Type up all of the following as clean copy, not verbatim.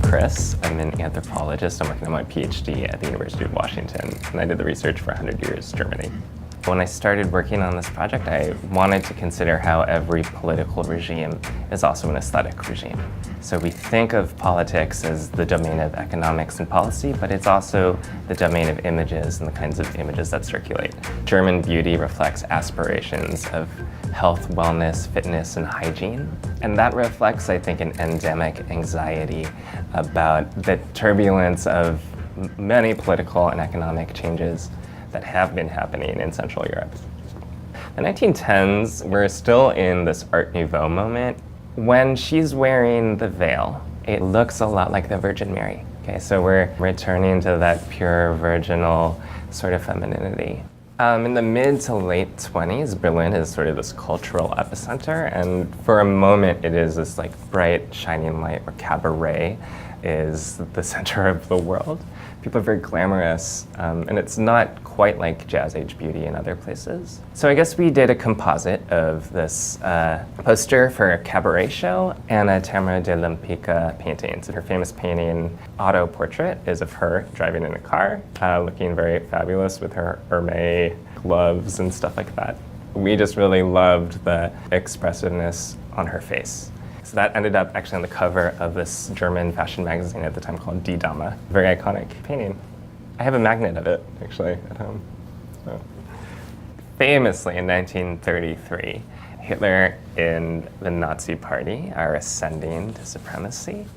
Chris. I'm an anthropologist. I'm working on my PhD at the University of Washington, and I did the research for 100 Years Germany. When I started working on this project, I wanted to consider how every political regime is also an aesthetic regime. So we think of politics as the domain of economics and policy, but it's also the domain of images and the kinds of images that circulate. German beauty reflects aspirations of health, wellness, fitness, and hygiene. And that reflects, I think, an endemic anxiety about the turbulence of many political and economic changes that have been happening in Central Europe. The 1910s, we're still in this Art Nouveau moment. When she's wearing the veil, it looks a lot like the Virgin Mary. Okay, so we're returning to that pure virginal sort of femininity. In the mid to late 20s, Berlin is sort of this cultural epicenter, and for a moment it is this like bright, shining light where cabaret is the center of the world. People are very glamorous, and it's not quite like Jazz Age beauty in other places. So I guess we did a composite of this poster for a cabaret show and a Tamara de Lempicka painting. So her famous painting, Auto Portrait, is of her driving in a car, looking very fabulous with her Hermès gloves and stuff like that. We just really loved the expressiveness on her face. So that ended up actually on the cover of this German fashion magazine at the time called Die Dame. Very iconic painting. I have a magnet of it, actually, at home. So. Famously, in 1933, Hitler and the Nazi Party are ascending to supremacy.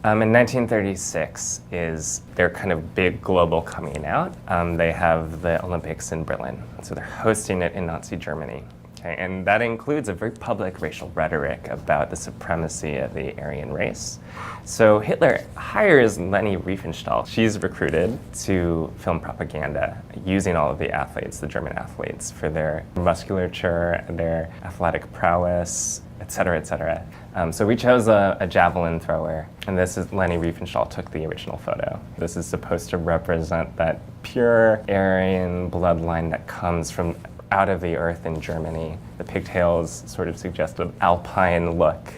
In 1936 is their kind of big global coming out. They have the Olympics in Berlin, so they're hosting it in Nazi Germany. Okay, and that includes a very public racial rhetoric about the supremacy of the Aryan race. So Hitler hires Leni Riefenstahl. She's recruited to film propaganda using all of the athletes, the German athletes, for their musculature, their athletic prowess, et cetera, et cetera. So we chose a javelin thrower, and this is Leni Riefenstahl took the original photo. This is supposed to represent that pure Aryan bloodline that comes from out of the earth in Germany. The pigtails sort of suggest an alpine look.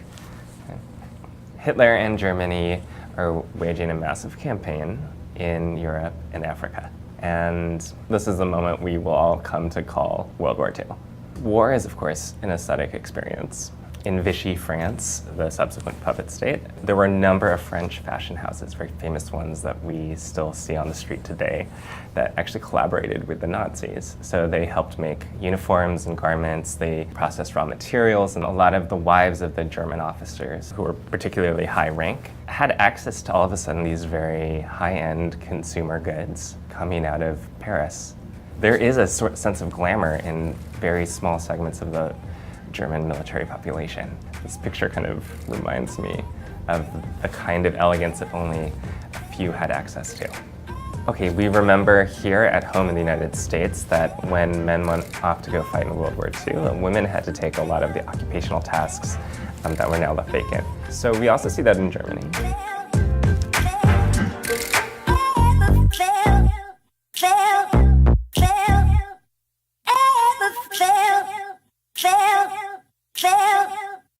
Hitler and Germany are waging a massive campaign in Europe and Africa. And this is the moment we will all come to call World War II. War is, of course, an aesthetic experience. In Vichy, France, the subsequent puppet state, there were a number of French fashion houses, very famous ones that we still see on the street today, that actually collaborated with the Nazis. So they helped make uniforms and garments, they processed raw materials, and a lot of the wives of the German officers, who were particularly high rank, had access to all of a sudden these very high-end consumer goods coming out of Paris. There is a sense of glamour in very small segments of the German military population. This picture kind of reminds me of the kind of elegance that only a few had access to. Okay, we remember here at home in the United States that when men went off to go fight in World War II, women had to take a lot of the occupational tasks that were now left vacant. So we also see that in Germany.